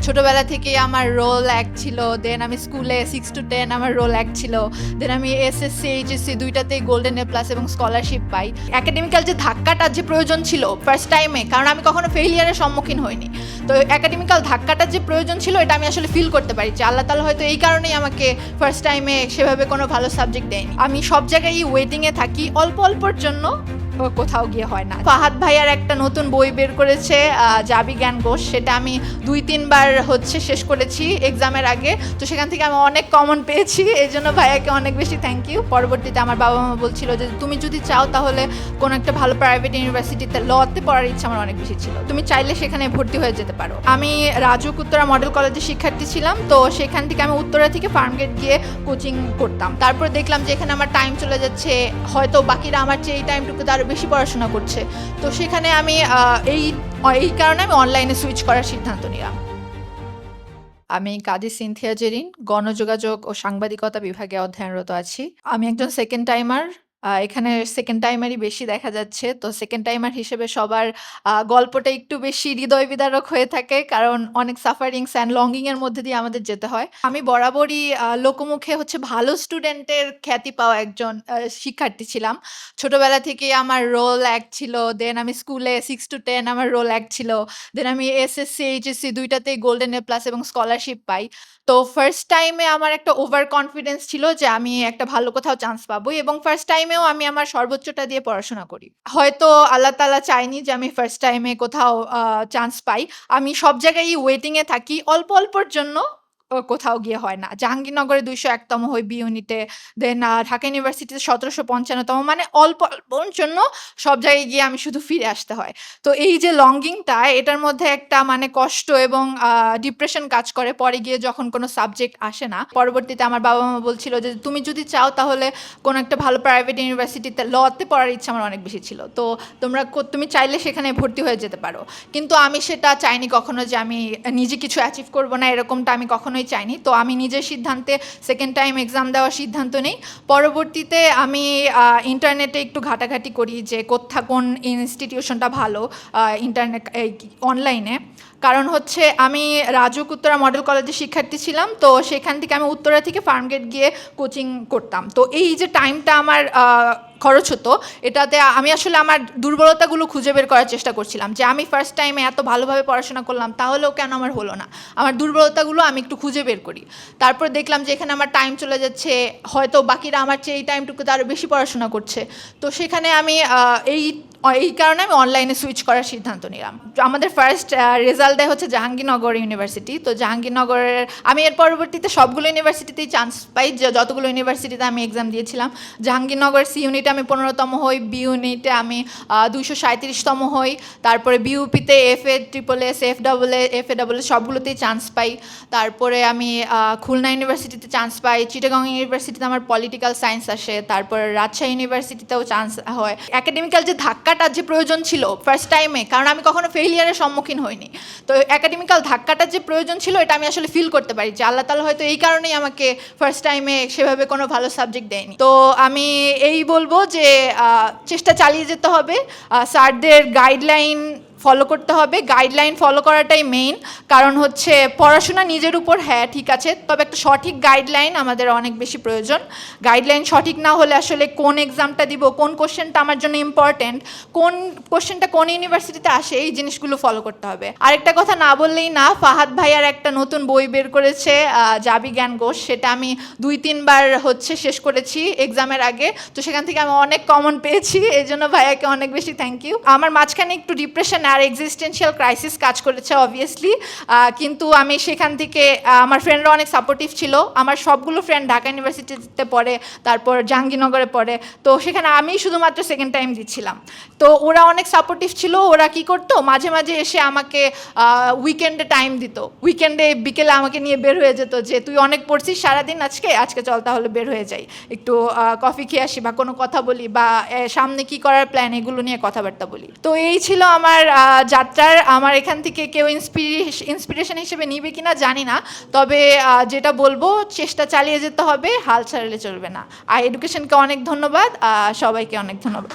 ছোটবেলা থেকেই আমার রোল অ্যাক্ট ছিল। দেন আমি স্কুলে 6 to 10 আমার রোল অ্যাক্ট ছিল। দেন আমি এসএসসি, এইচএসসি দুইটাতেই গোল্ডেন এ প্লাস এবং স্কলারশিপ পাই। একাডেমিক্যাল যে ধাক্কাটার যে প্রয়োজন ছিল ফার্স্ট টাইমে, কারণ আমি কখনো ফেইলিয়ারের সম্মুখীন হইনি, তো একাডেমিক্যাল ধাক্কাটার যে প্রয়োজন ছিল এটা আমি আসলে ফিল করতে পারি যে আল্লাহ তাআলা হয়তো এই কারণেই আমাকে ফার্স্ট টাইমে সেভাবে কোনো ভালো সাবজেক্ট দেয়নি। আমি সব জায়গায় ওয়েটিংয়ে থাকি, অল্প অল্পর জন্য কোথাও গিয়ে হয় না। ফাহাদ ভাইয়ার একটা নতুন বই বের করেছে, জাবি জ্ঞান ঘোষ, সেটা আমি 2-3 বার শেষ করেছি এক্সামের আগে, তো সেখান থেকে আমি অনেক কমন পেয়েছি, এই জন্য ভাইয়াকে অনেক বেশি থ্যাংক ইউ। পরবর্তীতে আমার বাবা মা বলছিল যে তুমি যদি চাও তাহলে কোনো একটা ভালো প্রাইভেট ইউনিভার্সিটিতে লতে পড়ার ইচ্ছা আমার অনেক বেশি ছিল, তুমি চাইলে সেখানে ভর্তি হয়ে যেতে পারো। আমি রাজুক উত্তরা মডেল কলেজের শিক্ষার্থী ছিলাম, তো সেখান থেকে আমি উত্তরা থেকে ফার্মগেট গিয়ে কোচিং করতাম। তারপর দেখলাম যে এখানে আমার টাইম চলে যাচ্ছে, হয়তো বাকিরা আমার চেয়ে এই টাইমটুকুতে আরও বেশি পড়াশোনা করছে, তো সেখানে আমি এই কারণে আমি অনলাইনে সুইচ করার সিদ্ধান্ত নিলাম। আমি কাজী সিনথিয়া জেরিন, গণযোগাযোগ ও সাংবাদিকতা বিভাগে অধ্যয়নরত আছি। আমি একজন সেকেন্ড টাইমার। এখানে সেকেন্ড টাইমারই বেশি দেখা যাচ্ছে, তো সেকেন্ড টাইমার হিসেবে সবার গল্পটা একটু বেশি হৃদয় বিদারক হয়ে থাকে, কারণ অনেক সাফারিংস অ্যান্ড লঙ্গিংয়ের মধ্যে দিয়ে আমাদের যেতে হয়। আমি বরাবরই লোকমুখে ভালো স্টুডেন্টের খ্যাতি পাওয়া একজন শিক্ষার্থী ছিলাম। ছোটবেলা থেকেই আমার রোল অ্যাক্ট ছিল। দেন আমি স্কুলে 6 to 10 আমার রোল অ্যাক্ট ছিল। দেন আমি এসএসসি, এইচএসসি দুইটাতেই গোল্ডেন এ প্লাস এবং স্কলারশিপ পাই। তো ফার্স্ট টাইমে আমার একটা ওভার কনফিডেন্স ছিল যে আমি একটা ভালো কোথাও চান্স পাবো, এবং ফার্স্ট টাইমেও আমি আমার সর্বোচ্চটা দিয়ে পড়াশোনা করি। হয়তো আল্লাহ তাআলা চায়নি যে আমি ফার্স্ট টাইমে কোথাও চান্স পাই। আমি সব জায়গায় ওয়েটিংয়ে থাকি, অল্প অল্পর জন্য কোথাও গিয়ে হয় না। জাহাঙ্গীরনগরে 201তম হই বি ইউনিটে, দেন ঢাকা ইউনিভার্সিটিতে 1755তম, মানে অল্প অল্পর জন্য সব জায়গায় গিয়ে আমি শুধু ফিরে আসতে হয়। তো এই যে লঙ্গিংটা, এটার মধ্যে একটা কষ্ট এবং ডিপ্রেশন কাজ করে পরে গিয়ে যখন কোনো সাবজেক্ট আসে না। পরবর্তীতে আমার বাবা মা বলছিল যে তুমি যদি চাও তাহলে কোনো একটা ভালো প্রাইভেট ইউনিভার্সিটিতে লতে পড়ার ইচ্ছা আমার অনেক বেশি ছিল, তো তুমি চাইলে সেখানে ভর্তি হয়ে যেতে পারো। কিন্তু আমি সেটা চাইনি কখনো যে আমি নিজে কিছু অ্যাচিভ করবো না, এরকমটা আমি কখনোই চাইনি। তো আমি নিজের সিদ্ধান্তে সেকেন্ড টাইম এক্সাম দেওয়ার সিদ্ধান্ত নেই। পরবর্তীতে আমি ইন্টারনেটে একটু ঘাটাঘাটি করি যে কোন ইনস্টিটিউশনটা ভালো ইন্টারনেট অনলাইনে, কারণ আমি রাজুক উত্তরা মডেল কলেজের শিক্ষার্থী ছিলাম, তো সেখান থেকে আমি উত্তরা থেকে ফার্মগেট গিয়ে কোচিং করতাম। তো এই যে টাইমটা আমার খরচ হতো, এটাতে আমি আসলে আমার দুর্বলতাগুলো খুঁজে বের করার চেষ্টা করছিলাম যে আমি ফার্স্ট টাইমে এত ভালোভাবে পড়াশোনা করলাম, তাহলেও কেন আমার হলো না। আমার দুর্বলতাগুলো আমি একটু খুঁজে বের করি। তারপর দেখলাম যে এখানে আমার টাইম চলে যাচ্ছে, হয়তো বাকিরা আমার চেয়ে এই টাইমটুকুতে আরও বেশি পড়াশোনা করছে, তো সেখানে আমি এই কারণে আমি অনলাইনে সুইচ করার সিদ্ধান্ত নিলাম। আমাদের ফার্স্ট রেজাল্ট দেয় জাহাঙ্গীরনগর ইউনিভার্সিটি। তো জাহাঙ্গীরনগরের আমি এর পরবর্তীতে সবগুলো ইউনিভার্সিটিতেই চান্স পাই, যতগুলো ইউনিভার্সিটিতে আমি এক্সাম দিয়েছিলাম। জাহাঙ্গীরনগর সি ইউনিটে আমি 15তম হই, বি ইউনিটে আমি 237তম হই, তারপরে বিউপিতে FA-SSS, FA-SSS সবগুলোতেই চান্স পাই। তারপরে আমি খুলনা ইউনিভার্সিটিতে চান্স পাই, চিটাগং ইউনিভার্সিটিতে আমার পলিটিক্যাল সায়েন্স আসে, তারপর রাজশাহী ইউনিভার্সিটিতেও চান্স হয়। একাডেমিক্যাল যে ধাক্কাটার যে প্রয়োজন ছিল ফার্স্ট টাইমে, কারণ আমি কখনো ফেইলিয়ারের সম্মুখীন হইনি, তো একাডেমিক্যাল ধাক্কাটার যে প্রয়োজন ছিল এটা আমি আসলে ফিল করতে পারি যে আল্লাহ তাআলা হয়তো এই কারণেই আমাকে ফার্স্ট টাইমে সেভাবে কোনো ভালো সাবজেক্ট দেয়নি। তো আমি এই বলবো যে চেষ্টা চালিয়ে যেতে হবে, স্যারদের গাইডলাইন ফলো করতে হবে। গাইডলাইন ফলো করাটাই মেইন, কারণ পড়াশোনা নিজের উপর, হ্যাঁ ঠিক আছে, তবে একটা সঠিক গাইডলাইন আমাদের অনেক বেশি প্রয়োজন। গাইডলাইন সঠিক না হলে আসলে কোন এক্সামটা দিব, কোন কোশ্চেনটা আমার জন্য ইম্পর্টেন্ট, কোন কোশ্চেনটা কোন ইউনিভার্সিটিতে আসে, এই জিনিসগুলো ফলো করতে হবে। আরেকটা কথা না বললেই না, ফাহাদ ভাইয়ার একটা নতুন বই বের করেছে, জাবি জ্ঞান ঘোষ, সেটা আমি 2-3 বার শেষ করেছি এক্সামের আগে, তো সেখান থেকে আমি অনেক কমন পেয়েছি, এই জন্য ভাইয়াকে অনেক বেশি থ্যাংক ইউ। আমার মাঝখানে একটু ডিপ্রেশন আর এক্সিস্টেন্সিয়াল ক্রাইসিস কাজ করেছে অবভিয়াসলি, কিন্তু আমি সেখান থেকে আমার ফ্রেন্ডরা অনেক সাপোর্টিভ ছিল। আমার সবগুলো ফ্রেন্ড ঢাকা ইউনিভার্সিটিতে পড়ে, তারপর জাহাঙ্গীরনগরে পড়ে, তো সেখানে আমি শুধুমাত্র সেকেন্ড টাইম দিচ্ছিলাম, তো ওরা অনেক সাপোর্টিভ ছিল। ওরা কি করতো, মাঝে মাঝে এসে আমাকে উইকেন্ডে টাইম দিত, উইকেন্ডে বিকেলে আমাকে নিয়ে বের হয়ে যেত যে তুই অনেক পড়ছিস সারাদিন, আজকে চল তাহলে বের হয়ে যাই, একটু কফি খেয়ে আসি বা কোনো কথা বলি, বা সামনে কি করার প্ল্যান, এগুলো নিয়ে কথাবার্তা বলি। তো এই ছিল আমার যাত্রার। আমার এখান থেকে কেউ ইন্সপিরেশন হিসেবে নিবে কিনা জানি না, তবে যেটা বলবো, চেষ্টা চালিয়ে যেতে হবে, হাল ছাড়লে চলবে না। আর এডুকেশনকে অনেক ধন্যবাদ, সবাইকে অনেক ধন্যবাদ।